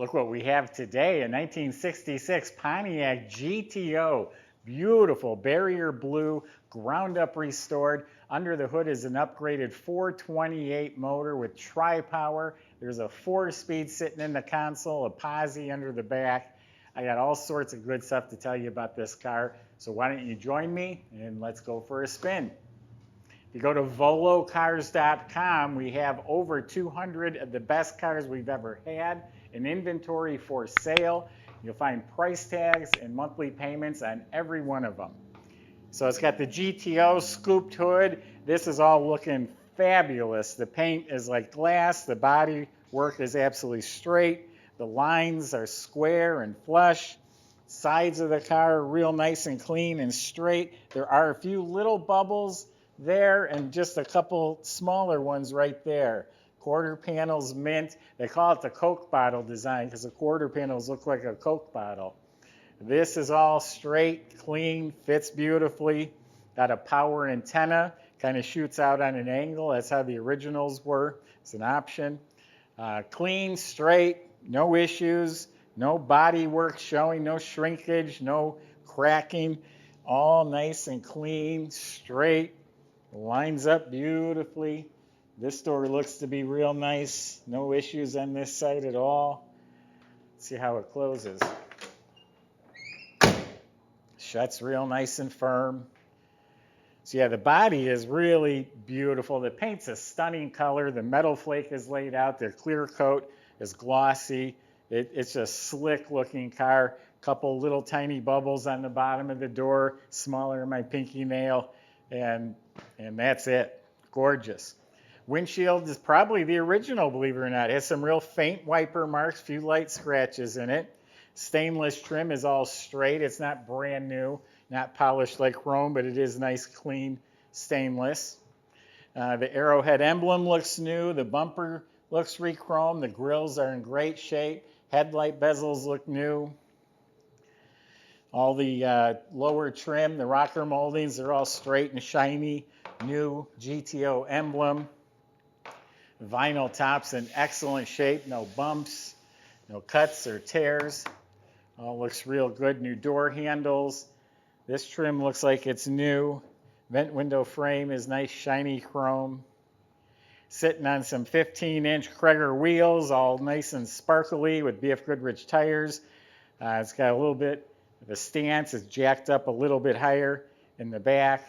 Look what we have today, a 1966 Pontiac GTO. Beautiful barrier blue, ground up restored. Under the hood is an upgraded 428 motor with tri-power. There's a 4-speed sitting in the console, a posi under the back. I got all sorts of good stuff to tell you about this car. So why don't you join me and let's go for a spin. If you go to volocars.com, we have over 200 of the best cars we've ever had in inventory for sale. You'll find price tags and monthly payments on every one of them. So it's got the GTO scooped hood. This is all looking fabulous. The paint is like glass. The body work is absolutely straight. The lines are square and flush. Sides of the car are real nice and clean and straight. There are a few little bubbles there and just a couple smaller ones right there. Quarter panels mint. They call it the Coke bottle design because the quarter panels look like a Coke bottle. This is all straight, clean, fits beautifully. Got a power antenna, kind of shoots out on an angle. That's how the originals were. It's an option. Clean, straight, no issues, no body work showing, no shrinkage, no cracking. All nice and clean, straight. Lines up beautifully. This door looks to be real nice. No issues on this side at all. Let's see how it closes. Shuts real nice and firm. So yeah, the body is really beautiful. The paint's a stunning color. The metal flake is laid out. The clear coat is glossy. It's a slick looking car. Couple little tiny bubbles on the bottom of the door, smaller than my pinky nail. And that's it. Gorgeous. Windshield is probably the original, believe it or not. It has some real faint wiper marks, few light scratches in it. Stainless trim is all straight. It's not brand new, not polished like chrome, but it is nice, clean stainless. The arrowhead emblem looks new. The bumper looks rechromed. The grills are in great shape. Headlight bezels look new. All the lower trim, the rocker moldings, they're all straight and shiny. New GTO emblem. Vinyl tops in excellent shape. No bumps, no cuts or tears. All looks real good. New door handles. This trim looks like it's new. Vent window frame is nice shiny chrome. Sitting on some 15-inch Cragar wheels, all nice and sparkly with BF GoodRich tires. It's got a little bit the stance is jacked up a little bit higher in the back.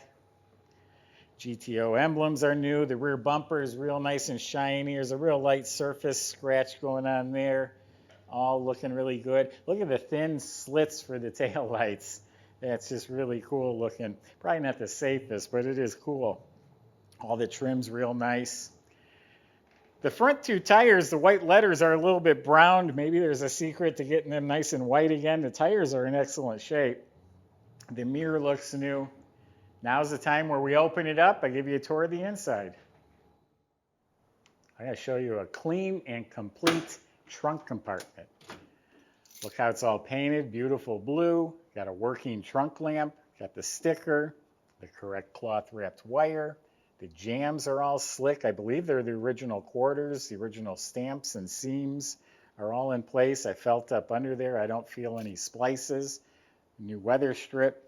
GTO emblems are new. The rear bumper is real nice and shiny. There's a real light surface scratch going on there. All looking really good. Look at the thin slits for the tail lights. That's just really cool looking. Probably not the safest, but it is cool. All the trim's real nice. The front two tires, the white letters are a little bit browned. Maybe there's a secret to getting them nice and white again. The tires are in excellent shape. The mirror looks new. Now's the time where we open it up. I give you a tour of the inside. I'm going to show you a clean and complete trunk compartment. Look how it's all painted, beautiful blue. Got a working trunk lamp. Got the sticker, the correct cloth wrapped wire. The jambs are all slick. I believe they're the original quarters. The original stamps and seams are all in place. I felt up under there. I don't feel any splices. New weather strip.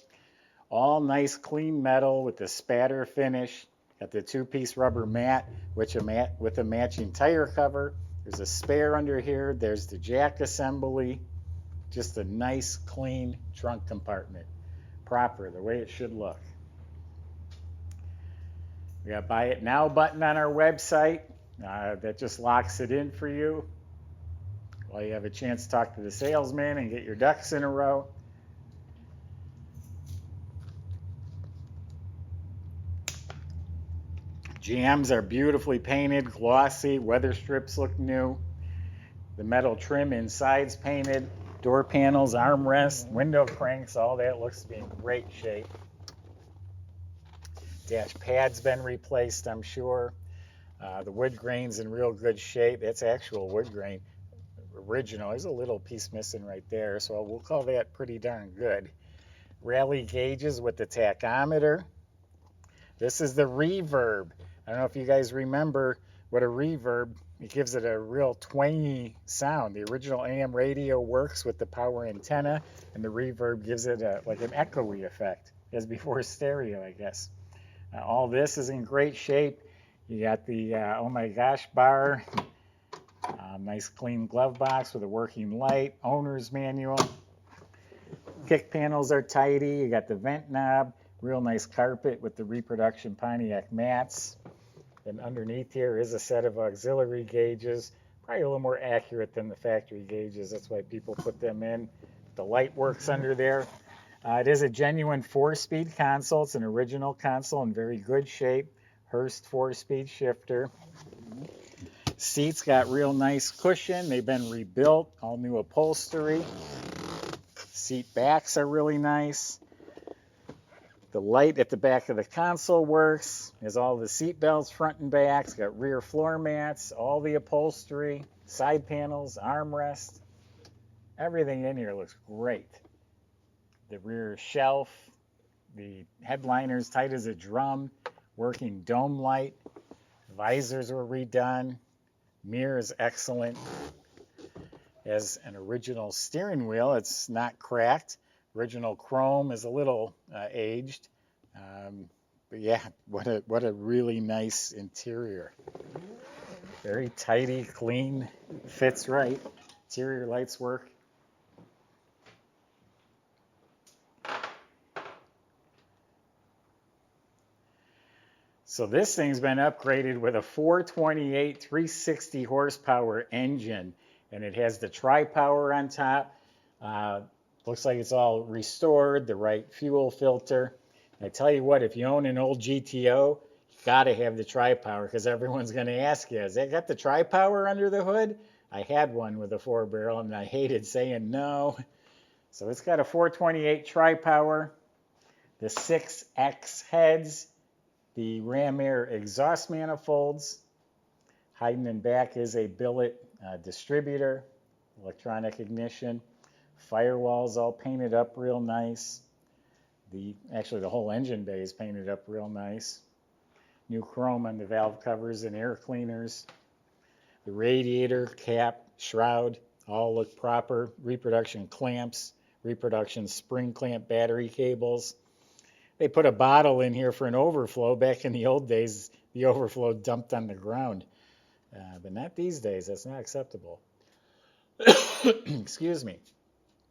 All nice clean metal with the spatter finish. Got the 2-piece rubber mat with a matching tire cover. There's a spare under here. There's the jack assembly. Just a nice clean trunk compartment. Proper, the way it should look. We got a Buy It Now button on our website. That just locks it in for you while you have a chance to talk to the salesman and get your ducks in a row. Jambs are beautifully painted, glossy. Weather strips look new. The metal trim inside's painted. Door panels, armrests, window cranks, all that looks to be in great shape. Dash pad's been replaced, I'm sure. The wood grain's in real good shape. That's actual wood grain, original. There's a little piece missing right there, so we'll call that pretty darn good. Rally gauges with the tachometer. This is the reverb. I don't know if you guys remember what a reverb It gives it a real twangy sound. The original AM radio works with the power antenna, and the reverb gives it like an echoey effect, as before stereo, I guess. All this is in great shape. You got the oh my gosh bar, nice clean glove box with a working light, owner's manual. Kick panels are tidy. You got the vent knob, real nice carpet with the reproduction Pontiac mats. And underneath here is a set of auxiliary gauges, probably a little more accurate than the factory gauges. That's why people put them in. The light works under there. It is a genuine 4-speed console. It's an original console in very good shape. Hurst 4-speed shifter. Seats got real nice cushion. They've been rebuilt, all new upholstery. Seat backs are really nice. The light at the back of the console works. Has all the seat belts front and back. It's got rear floor mats, all the upholstery, side panels, armrest. Everything in here looks great. The rear shelf, the headliner's tight as a drum, working dome light. Visors were redone. Mirror is excellent. Has an original steering wheel. It's not cracked. Original chrome is a little aged, but yeah, what a really nice interior. Very tidy, clean, fits right. Interior lights work. So this thing's been upgraded with a 428 360 horsepower engine, and it has the tri-power on top. Looks like it's all restored, the right fuel filter. And I tell you what, if you own an old GTO, you got to have the tri-power, because everyone's going to ask you, has that got the tri-power under the hood? I had one with a 4-barrel, and I hated saying no. So it's got a 428 tri-power, the 6X heads, the ram air exhaust manifolds. Hiding in back is a billet distributor, electronic ignition. Firewalls all painted up real nice. Actually, the whole engine bay is painted up real nice. New chrome on the valve covers and air cleaners. The radiator, cap, shroud, all look proper. Reproduction clamps, reproduction spring clamp battery cables. They put a bottle in here for an overflow. Back in the old days, the overflow dumped on the ground. But not these days. That's not acceptable. Excuse me.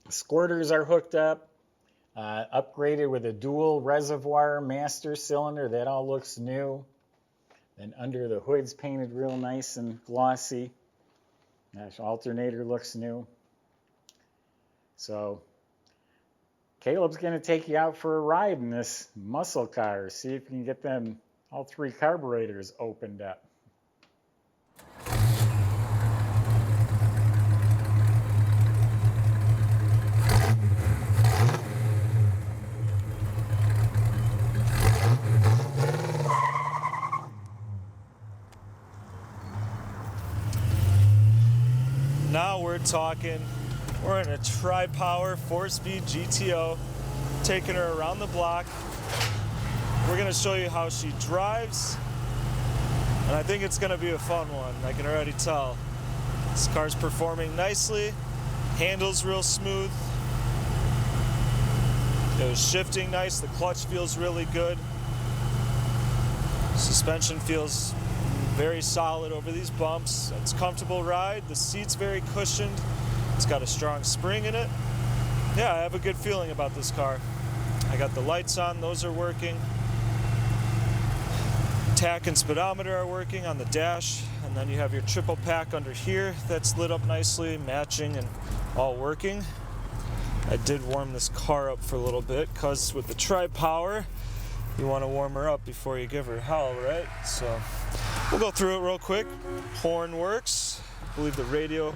Squirters are hooked up, upgraded with a dual reservoir master cylinder. That all looks new. Then under the hood's painted real nice and glossy. Gosh, alternator looks new. So Caleb's going to take you out for a ride in this muscle car. See if you can get them all 3 carburetors opened up. Now we're talking. We're in a tri-power 4-speed GTO, taking her around the block. We're gonna show you how she drives, and I think it's gonna be a fun one. I can already tell. This car's performing nicely, handles real smooth. It was shifting nice, the clutch feels really good. Suspension feels very solid over these bumps. It's a comfortable ride. The seat's very cushioned. It's got a strong spring in it. Yeah, I have a good feeling about this car. I got the lights on, those are working. Tach and speedometer are working on the dash, and then you have your triple pack under here that's lit up nicely, matching and all working. I did warm this car up for a little bit, because with the tri-power, you want to warm her up before you give her hell, right? So we'll go through it real quick. Horn works. I believe the radio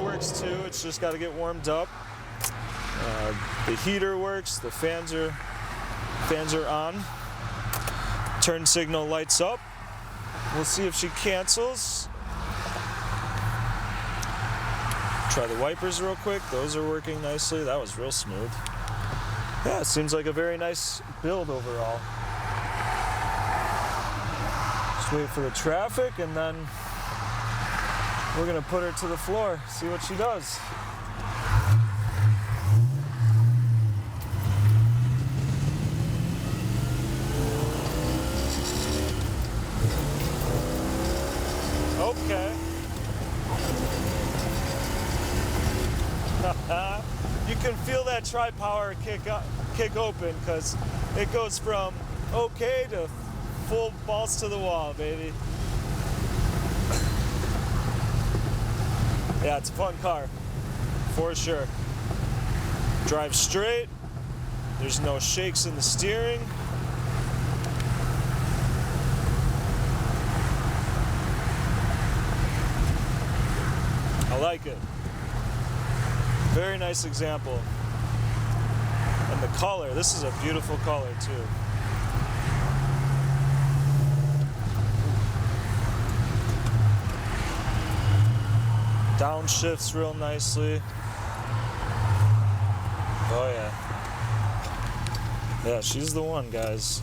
works too. It's just got to get warmed up. The heater works. The fans are on. Turn signal lights up. We'll see if she cancels. Try the wipers real quick. Those are working nicely. That was real smooth. Yeah, it seems like a very nice build overall. Just wait for the traffic, and then we're gonna put her to the floor, see what she does. Okay. You can feel that tri-power kick open, because it goes from okay to full balls to the wall, baby. Yeah, it's a fun car, for sure. Drives straight, there's no shakes in the steering. I like it. Very nice example. And the color, this is a beautiful color too. Downshifts real nicely. Oh yeah. Yeah, she's the one, guys.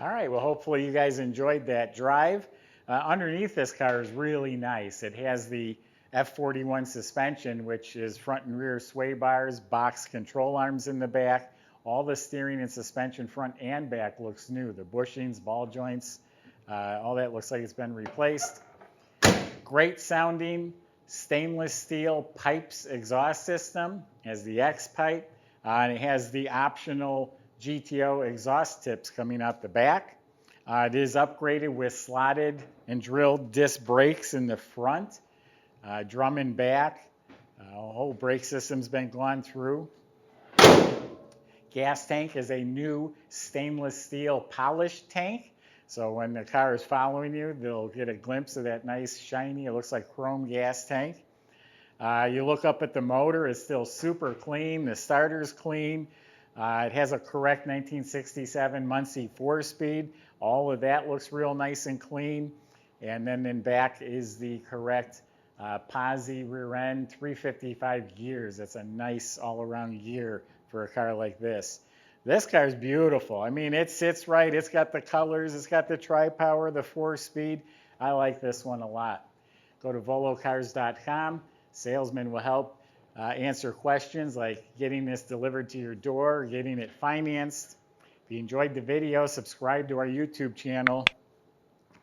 All right, well, hopefully you guys enjoyed that drive. Underneath this car is really nice. It has the F41 suspension, which is front and rear sway bars, box control arms in the back. All the steering and suspension front and back looks new. The bushings, ball joints, all that looks like it's been replaced. Great sounding stainless steel pipes exhaust system. It has the X pipe, and it has the optional GTO exhaust tips coming out the back. It is upgraded with slotted and drilled disc brakes in the front, drum and back. Whole brake system's been gone through. Gas tank is a new stainless steel polished tank. So when the car is following you, they'll get a glimpse of that nice shiny, it looks like chrome gas tank. You look up at the motor, it's still super clean. The starter's clean. It has a correct 1967 Muncie 4-speed. All of that looks real nice and clean. And then in back is the correct posi rear end, 355 gears. That's a nice all-around gear for a car like this. This car is beautiful. I mean, it sits right. It's got the colors. It's got the tri-power, the 4-speed. I like this one a lot. Go to volocars.com. Salesman will help answer questions like getting this delivered to your door, getting it financed. If you enjoyed the video, subscribe to our YouTube channel.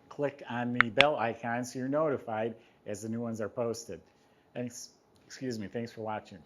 Click on the bell icon so you're notified as the new ones are posted. Thanks for watching.